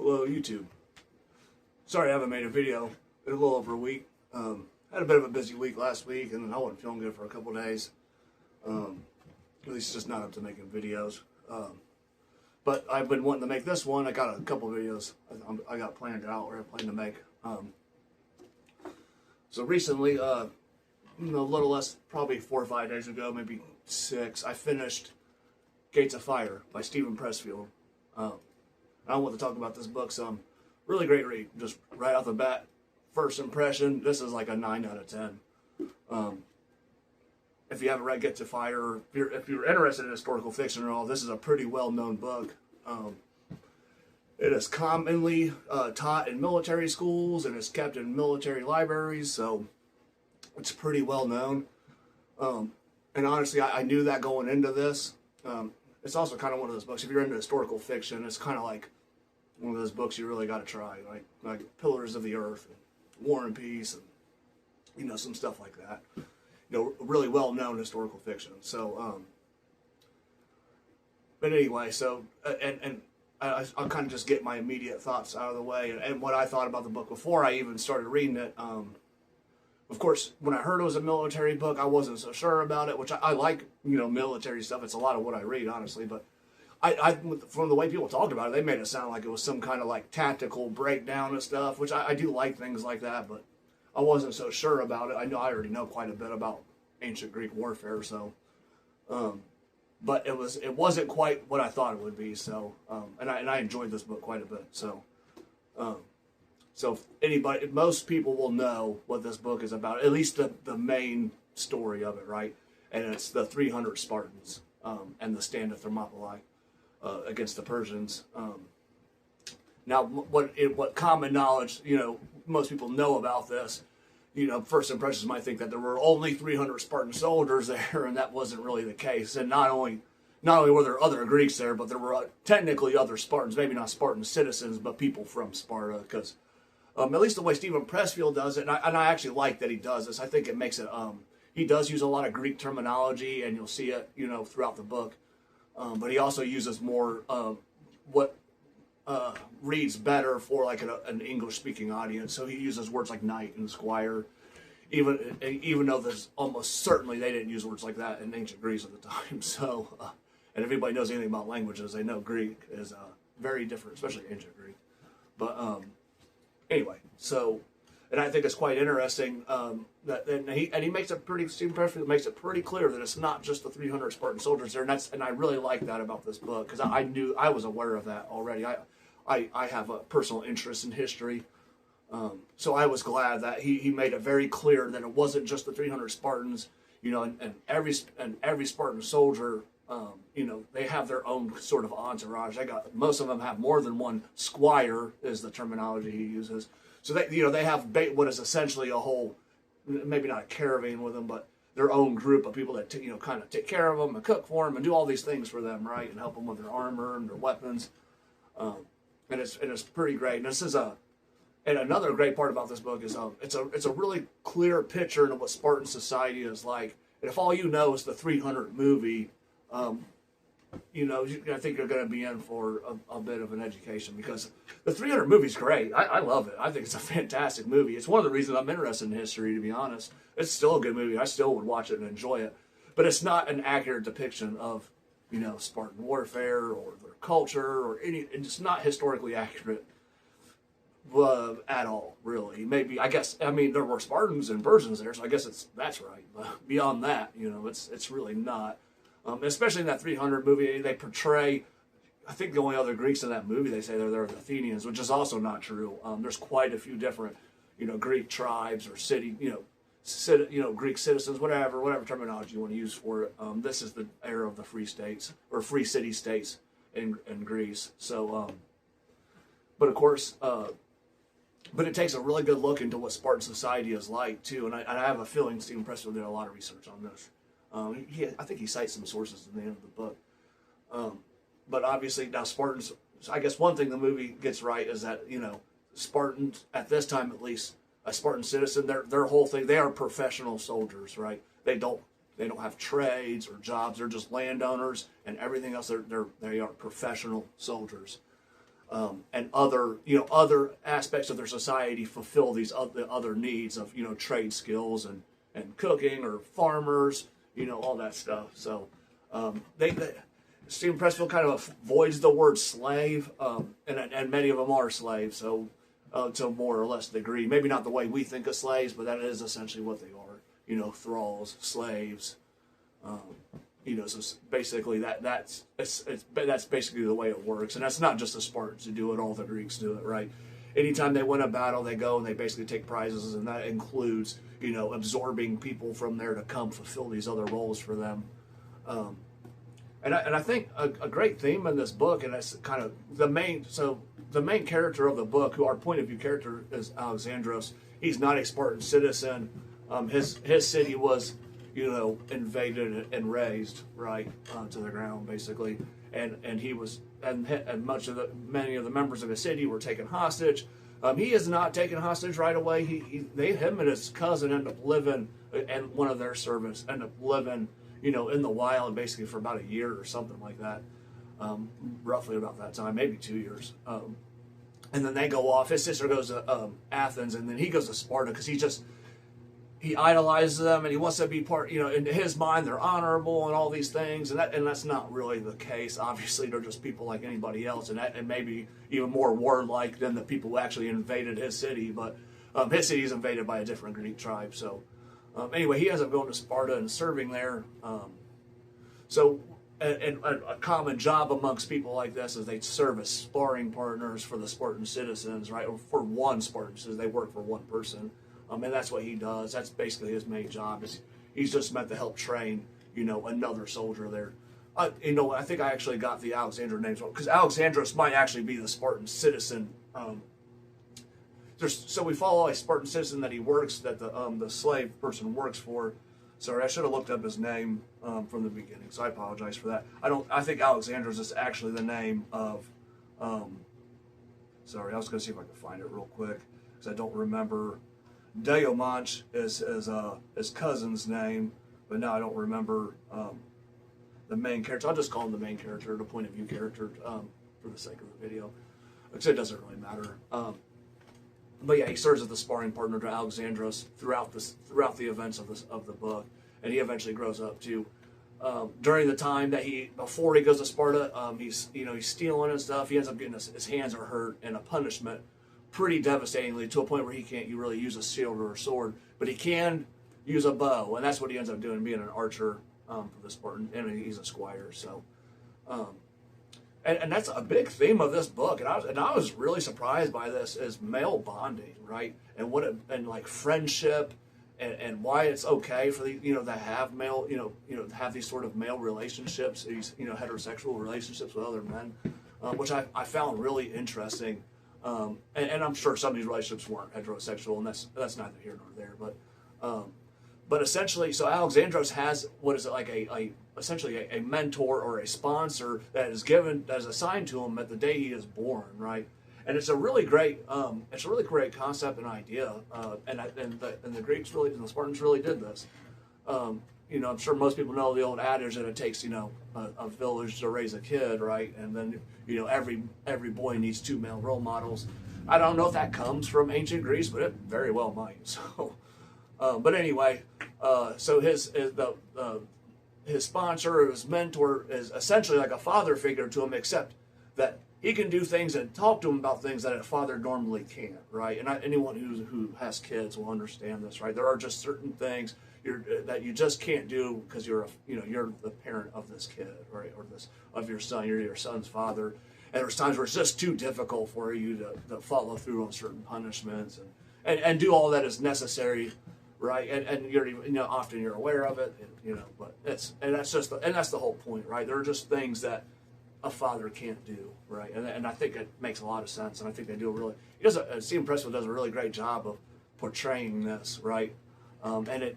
Hello YouTube. Sorry I haven't made a video in a little over a week. Had a bit of a busy week last week and I wasn't feeling good for a couple days. At least just not up to making videos. But I've been wanting to make this one. I got a couple videos I got planned out or I plan to make. So recently, a little less, probably 4 or 5 days ago, maybe 6, I finished Gates of Fire by Steven Pressfield. I want to talk about this book some. Really great read, just right off the bat. First impression, this is like a 9 out of 10. If you haven't read Gates of Fire, if you're interested in historical fiction at all, this is a pretty well-known book. It is commonly taught in military schools and is kept in military libraries, so it's pretty well known. And honestly, I knew that going into this. It's also kind of one of those books, if you're into historical fiction, it's kind of like one of those books you really got to try, like Pillars of the Earth, and War and Peace, and some stuff like that. Really well-known historical fiction. So, but anyway, so I'll kind of just get my immediate thoughts out of the way and what I thought about the book before I even started reading it. Of course, when I heard it was a military book, I wasn't so sure about it, which I like, military stuff. It's a lot of what I read, honestly, but from the way people talked about it, they made it sound like it was some kind of like tactical breakdown and stuff, which I do like things like that, but I wasn't so sure about it. I already know quite a bit about ancient Greek warfare, so, but it wasn't quite what I thought it would be. So, and I enjoyed this book quite a bit. So, so if most people will know what this book is about, at least the main story of it, right? And it's the 300 Spartans and the stand of Thermopylae against the Persians. Now, what common knowledge, most people know about this, first impressions might think that there were only 300 Spartan soldiers there, and that wasn't really the case. And not only were there other Greeks there, but there were technically other Spartans, maybe not Spartan citizens, but people from Sparta, because at least the way Steven Pressfield does it, and I actually like that he does this. I think it makes it, he does use a lot of Greek terminology, and you'll see it, throughout the book. But he also uses more what reads better for like an English-speaking audience. So he uses words like knight and squire, even though there's almost certainly they didn't use words like that in ancient Greece at the time. So, and if anybody knows anything about languages, they know Greek is very different, especially ancient Greek. But anyway, so, and I think it's quite interesting that he makes it pretty. Steven Pressfield makes it pretty clear that it's not just the 300 Spartan soldiers there, and I really like that about this book, because I was aware of that already. I have a personal interest in history, so I was glad that he made it very clear that it wasn't just the 300 Spartans, and every Spartan soldier, they have their own sort of entourage. Most of them have more than one squire, is the terminology he uses. So they have what is essentially a whole, maybe not a caravan with them, but their own group of people that kind of take care of them and cook for them and do all these things for them, right, and help them with their armor and their weapons. And it's pretty great. And this is and another great part about this book is it's a really clear picture into what Spartan society is like. And if all you know is the 300 movie, I think you're going to be in for a bit of an education, because the 300 movie's great. I love it. I think it's a fantastic movie. It's one of the reasons I'm interested in history, to be honest. It's still a good movie. I still would watch it and enjoy it. But it's not an accurate depiction of, Spartan warfare or their culture or it's not historically accurate at all, really. Maybe, there were Spartans and Persians there, so I guess that's right. But beyond that, it's really not. Especially in that 300 movie, they portray, I think the only other Greeks in that movie, they say they're the Athenians, which is also not true. There's quite a few different, Greek tribes or city, Greek citizens, whatever terminology you want to use for it. This is the era of the free states, or free city-states in Greece. So, but of course, but it takes a really good look into what Spartan society is like, too. And I have a feeling Steven Pressfield did a lot of research on this. I think he cites some sources at the end of the book. But obviously, now Spartans, I guess one thing the movie gets right is that, Spartans, at this time at least, a Spartan citizen, their whole thing, they are professional soldiers, right? They don't have trades or jobs. They're just landowners, and everything else, they are professional soldiers. and other aspects of their society fulfill these other needs of trade skills and cooking or farmers, all that stuff. So they Steven Pressfield kind of avoids the word slave, and many of them are slaves. So to more or less degree, maybe not the way we think of slaves, but that is essentially what they are. Thralls, slaves. So basically that's basically the way it works, and that's not just the Spartans who do it; all the Greeks do it, right? Anytime they win a battle, they go and they basically take prizes, and that includes absorbing people from there to come fulfill these other roles for them. And I think a great theme in this book, and that's kind of the main character of the book, who our point of view character is Alexandros. He's not a Spartan citizen. His city was invaded and razed right to the ground, basically, and he was and many of the members of his city were taken hostage. He is not taken hostage right away. Him and his cousin end up living, and one of their servants end up living, in the wild, basically for about a year or something like that, roughly about that time, maybe 2 years. And then they go off. His sister goes to Athens, and then he goes to Sparta because he idolizes them, and he wants to be part. In his mind, they're honorable and all these things, and that's not really the case. Obviously, they're just people like anybody else, and maybe even more warlike than the people who actually invaded his city. But his city is invaded by a different Greek tribe. So anyway, he ends up going to Sparta and serving there. And a common job amongst people like this is they serve as sparring partners for the Spartan citizens, right? Or for one Spartan citizen, they work for one person. And that's what he does. That's basically his main job. He's just meant to help train, another soldier there. I think I actually got the Alexander names wrong, because Alexandros might actually be the Spartan citizen. So we follow a Spartan citizen that the slave person works for. Sorry, I should have looked up his name from the beginning, so I apologize for that. I think Alexandros is actually the name of. Sorry, I was going to see if I could find it real quick, because I don't remember. Deomanch is his cousin's name, but now I don't remember the main character. I'll just call him the main character, the point of view character, for the sake of the video, because it doesn't really matter. But yeah, he serves as the sparring partner to Alexandros throughout the events of the book, and he eventually grows up too. During the time before he goes to Sparta, he's stealing and stuff. He ends up getting his hands are hurt, and a punishment pretty devastatingly, to a point where he can't really use a shield or a sword, but he can use a bow, and that's what he ends up doing, being an archer for the Spartan, and he's a squire. So, and that's a big theme of this book, and I was really surprised by this, is male bonding, right? And like friendship, and why it's okay for the to have male have these sort of male relationships, these heterosexual relationships with other men, which I found really interesting. And I'm sure some of these relationships weren't heterosexual, and that's neither here nor there. But essentially, so Alexandros has essentially a mentor or a sponsor that is assigned to him at the day he is born, right? And it's a really great concept and idea. And the Greeks and the Spartans really did this. I'm sure most people know the old adage that it takes, a village to raise a kid, right? And then, every boy needs 2 male role models. I don't know if that comes from ancient Greece, but it very well might. So, but anyway, so his sponsor or his mentor is essentially like a father figure to him, except that he can do things and talk to him about things that a father normally can't, right? And anyone who has kids will understand this, right? There are just certain things that you just can't do because you're the parent of this kid, right, or of your son. You're your son's father, and there's times where it's just too difficult for you to follow through on certain punishments and do all that is necessary, right? And you're often you're aware of it, but that's the whole point, right? There are just things that a father can't do, right? And I think it makes a lot of sense, and I think they do Steven Pressfield does a really great job of portraying this, right? And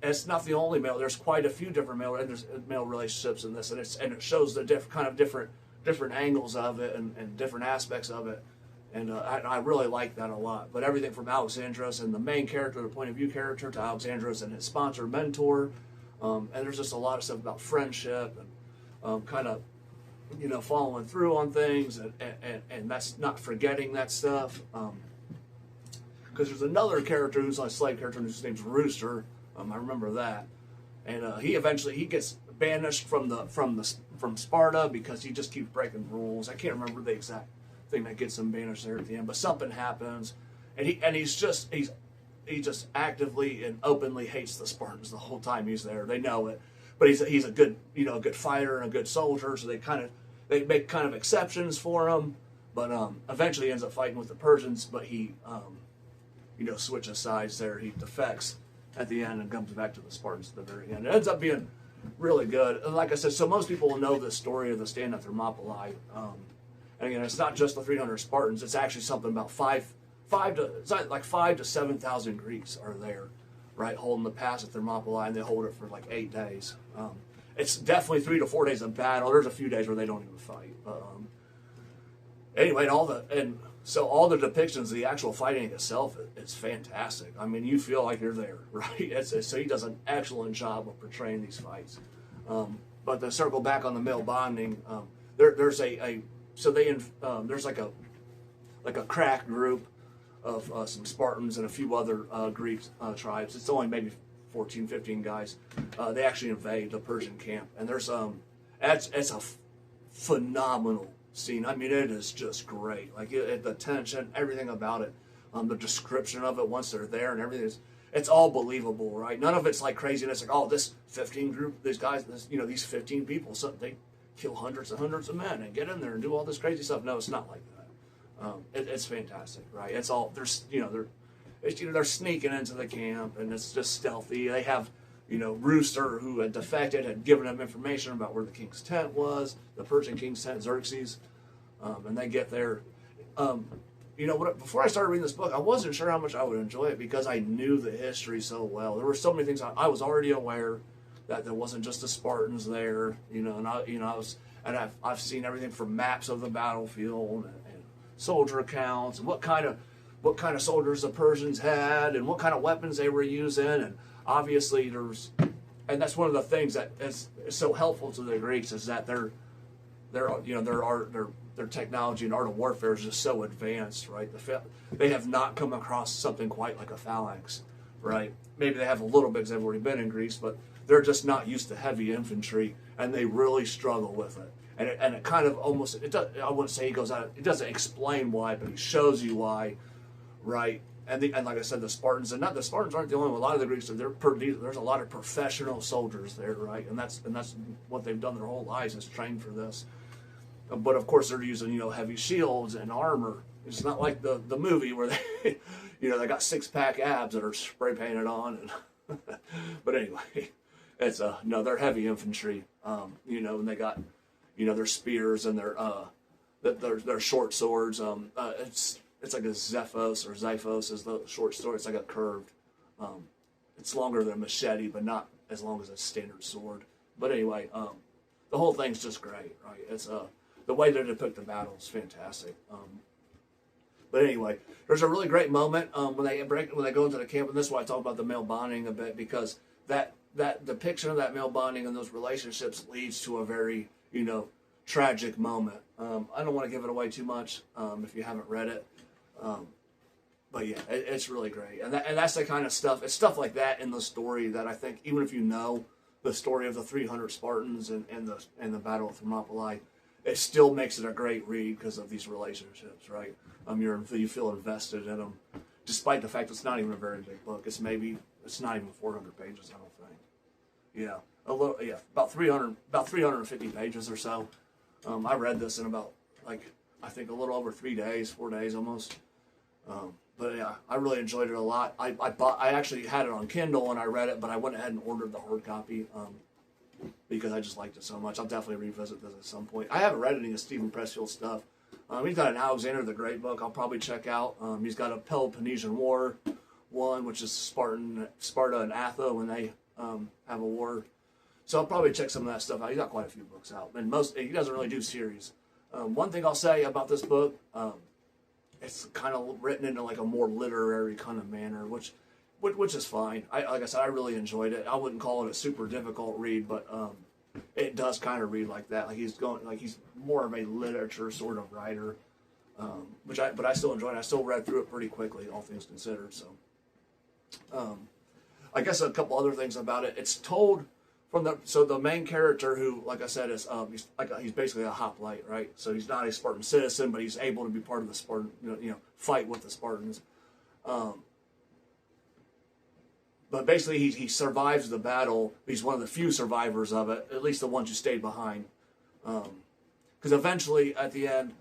it's not the only male. There's quite a few different male relationships in this, and it shows the different angles of it and different aspects of it, and I really like that a lot. But everything from Alexandros and the main character, the point of view character, to Alexandros and his sponsor mentor, and there's just a lot of stuff about friendship and kind of following through on things, and that's not forgetting that stuff. Because there's another character who's a slave character whose name's Rooster. I remember that, and he gets banished from Sparta because he just keeps breaking rules. I can't remember the exact thing that gets him banished there at the end, but something happens, and he just actively and openly hates the Spartans the whole time he's there. They know it, but he's a good a good fighter and a good soldier, so they make kind of exceptions for him. But eventually he ends up fighting with the Persians, but he switches sides there. He defects at the end and comes back to the Spartans at the very end. It ends up being really good. And like I said, so most people will know the story of the stand at Thermopylae. And again, it's not just the 300 Spartans. It's actually something about 5,000 to 7,000 Greeks are there, right, holding the pass at Thermopylae, and they hold it for like 8 days. It's definitely 3 to 4 days of battle. There's a few days where they don't even fight. Anyway, so all the depictions of the actual fighting itself is fantastic. I mean, you feel like you're there, right? So he does an excellent job of portraying these fights. But to circle back on the male bonding, there's like a crack group of some Spartans and a few other Greek tribes. It's only maybe 14, 15 guys. They actually invade the Persian camp, and there's it's a phenomenal scene. I mean, it is just great. Like the tension, everything about it, the description of it once they're there, and everything it's all believable, right? None of it's like craziness. Like, oh, this 15 group, these guys, these 15 people, they kill hundreds and hundreds of men and get in there and do all this crazy stuff. No, it's not like that. It's fantastic, right? It's all they're sneaking into the camp, and it's just stealthy. They have Rooster, who had defected, had given them information about where the king's tent was, the Persian king's tent, Xerxes, and they get there. Before I started reading this book, I wasn't sure how much I would enjoy it because I knew the history so well. There were so many things I was already aware that there wasn't just the Spartans there, I've seen everything from maps of the battlefield and soldier accounts and what kind of soldiers the Persians had and what kind of weapons they were using, and obviously and that's one of the things that is so helpful to the Greeks is that their technology and art of warfare is just so advanced, right? They have not come across something quite like a phalanx, right? Maybe they have a little bit because they've already been in Greece, but they're just not used to heavy infantry, and they really struggle with it. And it kind of almost, I wouldn't say it doesn't explain why, but he shows you why, right? And like I said, the Spartans aren't the only one. A lot of the Greeks, there's a lot of professional soldiers there, right? And that's what they've done their whole lives is train for this. But of course, they're using heavy shields and armor. It's not like the movie where they they got 6-pack abs that are spray painted on. And but anyway, it's they're heavy infantry. And they got their spears and their short swords. It's like a Xephos is the short sword. It's like a curved. It's longer than a machete, but not as long as a standard sword. But anyway, the whole thing's just great, right? It's the way they depict the battle is fantastic. But anyway, there's a really great moment when they go into the camp, and this is why I talk about the male bonding a bit, because that depiction of that male bonding and those relationships leads to a very tragic moment. I don't want to give it away too much if you haven't read it. But yeah, it's really great, and that's the kind of stuff. It's stuff like that in the story that I think, even if you know the story of the 300 Spartans and the Battle of Thermopylae, it still makes it a great read because of these relationships, right? You feel invested in them, despite the fact it's not even a very big book. It's not even 400 pages, I don't think. Yeah, about 350 pages or so. I read this in about I think a little over 4 days almost. But yeah, I really enjoyed it a lot. I actually had it on Kindle and I read it, but I went ahead and ordered the hard copy because I just liked it so much. I'll definitely revisit this at some point. I haven't read any of Steven Pressfield stuff. He's got an Alexander the Great book I'll probably check out. He's got a Peloponnesian War one, which is Sparta and Atha when they have a war. So I'll probably check some of that stuff out. He's got quite a few books out, and he doesn't really do series. One thing I'll say about this book, it's kind of written in a more literary kind of manner, which is fine. Like I said, I really enjoyed it. I wouldn't call it a super difficult read, but it does kind of read like that. Like he's more of a literature sort of writer, but I still enjoyed it. I still read through it pretty quickly, all things considered. So, I guess a couple other things about it. It's told from the main character, who, like I said, is he's basically a hoplite, right? So he's not a Spartan citizen, but he's able to be part of the Spartan, fight with the Spartans. But basically, he survives the battle. He's one of the few survivors of it, at least the ones who stayed behind. Because eventually, at the end,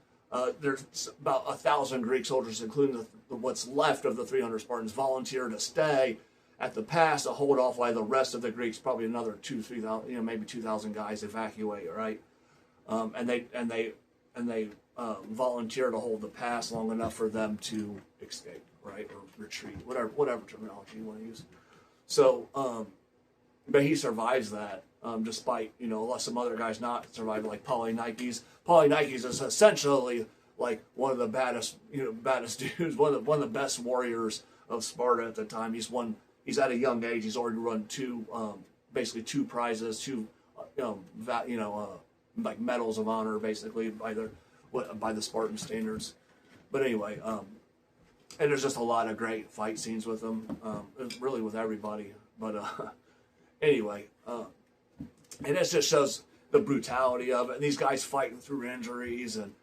there's about 1,000 Greek soldiers, including what's left of the 300 Spartans, volunteer to stay at the pass to hold off while the rest of the Greeks, probably another 2,000-3,000, maybe 2,000 guys, evacuate. Right, and they volunteer to hold the pass long enough for them to escape, right, or retreat, whatever terminology you want to use. So, but he survives that, despite, some other guys not surviving, like Polynices. Polynices is essentially like one of the baddest dudes, one of the best warriors of Sparta at the time. He's at a young age. He's already run basically two prizes, like medals of honor, basically by the Spartan standards. But anyway, and there's just a lot of great fight scenes with him, really with everybody. But anyway, and it just shows the brutality of it. And these guys fighting through injuries, and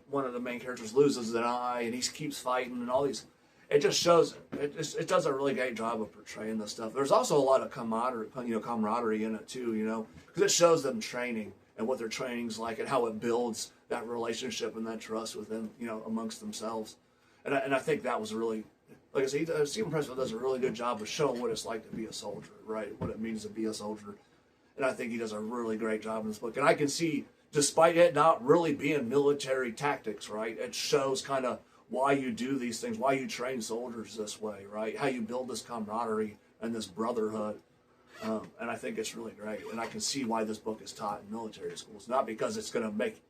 one of the main characters loses an eye, and he keeps fighting, and all these. It just shows. It does a really great job of portraying this stuff. There's also a lot of camaraderie in it too. Because it shows them training and what their training's like, and how it builds that relationship and that trust within, amongst themselves. And I think that was really, like I said, Steven Pressfield does a really good job of showing what it's like to be a soldier, right? What it means to be a soldier. And I think he does a really great job in this book. And I can see, despite it not really being military tactics, right? It shows kind of why you do these things, why you train soldiers this way, right? How you build this camaraderie and this brotherhood. And I think it's really great. And I can see why this book is taught in military schools. Not because it's going to make,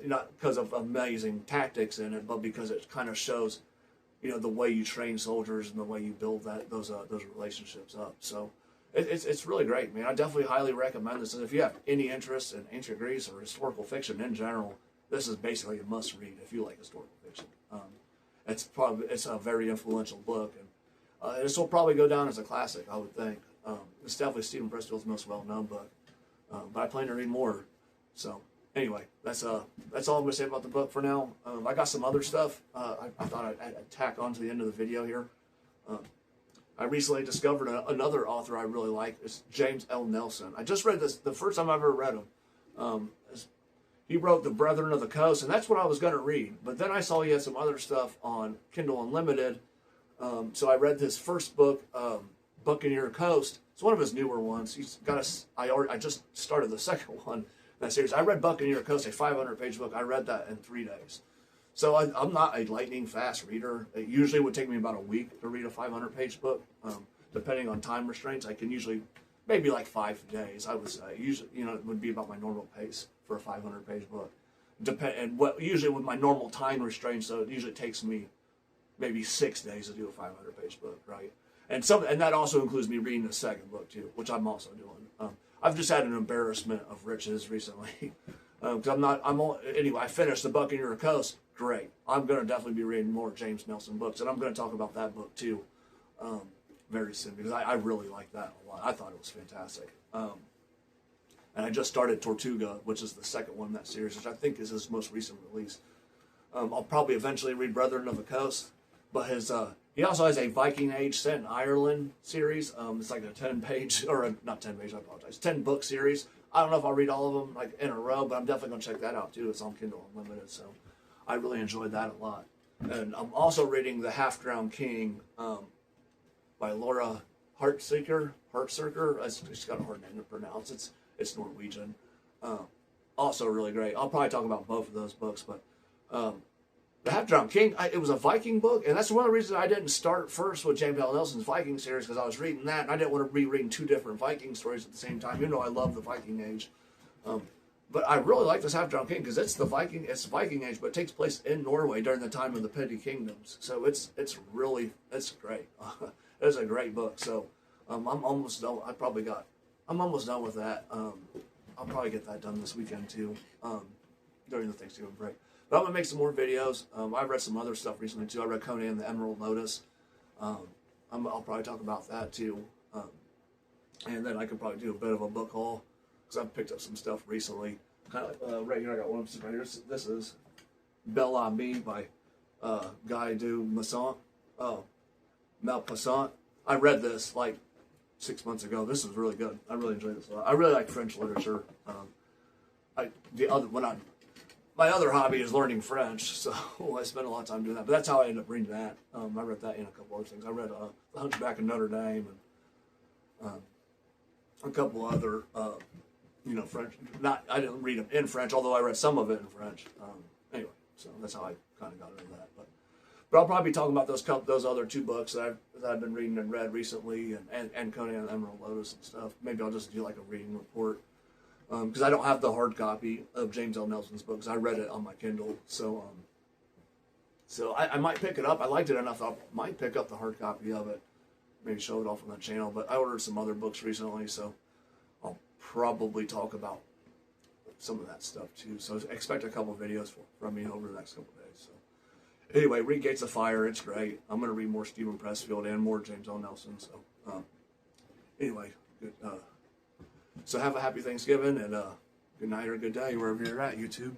not because of amazing tactics in it, but because it kind of shows, the way you train soldiers and the way you build those relationships up. So it's really great, man. I definitely highly recommend this. And if you have any interest in ancient Greece or historical fiction in general, this is basically a must read if you like historical fiction. It's a very influential book, and this will probably go down as a classic, I would think. It's definitely Steven Pressfield's most well-known book, but I plan to read more. So anyway, that's all I'm going to say about the book for now. I got some other stuff I thought I'd tack on to the end of the video here. I recently discovered another author I really like. It's James L. Nelson. I just read this the first time I ever read him. He wrote The Brethren of the Coast, and that's what I was going to read. But then I saw he had some other stuff on Kindle Unlimited. So I read his first book, Buccaneer Coast. It's one of his newer ones. He's got I just started the second one in that series. I read Buccaneer Coast, a 500-page book. I read that in 3 days. So I'm not a lightning fast reader. It usually would take me about a week to read a 500-page book. Depending on time restraints, I can usually, maybe like 5 days, I would say. Usually, it would be about my normal pace for a 500-page book. Usually with my normal time restraints, so it usually takes me maybe 6 days to do a 500-page book, right? And that also includes me reading the second book too, which I'm also doing. I've just had an embarrassment of riches recently. Anyway, I finished The Buccaneer Coast. Great. I'm going to definitely be reading more James Nelson books, and I'm going to talk about that book too very soon, because I really like that a lot. I thought it was fantastic. And I just started Tortuga, which is the second one in that series, which I think is his most recent release. I'll probably eventually read Brethren of the Coast, but he also has a Viking Age set in Ireland series. It's like a 10-page, or not 10-page, I apologize, 10-book series. I don't know if I'll read all of them like in a row, but I'm definitely going to check that out too. It's on Kindle Unlimited, so I really enjoyed that a lot. And I'm also reading The Half-Drowned King by Laura Hartseeker. She's got a hard name to pronounce. It's Norwegian. Also really great. I'll probably talk about both of those books, but The Half-Drowned King, it was a Viking book, and that's one of the reasons I didn't start first with James L. Nelson's Viking series, because I was reading that, and I didn't want to be reading 2 different Viking stories at the same time, even though I love the Viking Age. But I really like this Half-Drowned King, because it's Viking Age, but it takes place in Norway during the time of the Petty Kingdoms. So it's great. It's a great book. So I'm almost done. I probably got I'm almost done with that. I'll probably get that done this weekend too, during the Thanksgiving break. But I'm gonna make some more videos. I've read some other stuff recently too. I read Conan and the Emerald Lotus. I'll probably talk about that too. And then I could probably do a bit of a book haul because I've picked up some stuff recently. Kind of right here, I got one right here. This is Belle Ami by Guy du Maupassant. Maupassant. I read this like 6 months ago. This is really good. I really enjoyed this a lot. I really like French literature. My other hobby is learning French, so I spend a lot of time doing that. But that's how I ended up reading that. I read that and a couple other things. I read The Hunchback of Notre Dame and a couple other, French. I didn't read them in French, although I read some of it in French. Anyway, so that's how I kind of got into that. But I'll probably be talking about those other two books that I've been reading and read recently, and Conan and the Emerald Lotus and stuff. Maybe I'll just do like a reading report. Because I don't have the hard copy of James L. Nelson's books. I read it on my Kindle, so I might pick it up. I liked it enough. I might pick up the hard copy of it, maybe show it off on that channel. But I ordered some other books recently, so I'll probably talk about some of that stuff too. So expect a couple videos from me over the next couple days. So anyway, read Gates of Fire. It's great. I'm going to read more Steven Pressfield and more James L. Nelson. So anyway, good. So have a happy Thanksgiving and good night or good day wherever you're at, YouTube.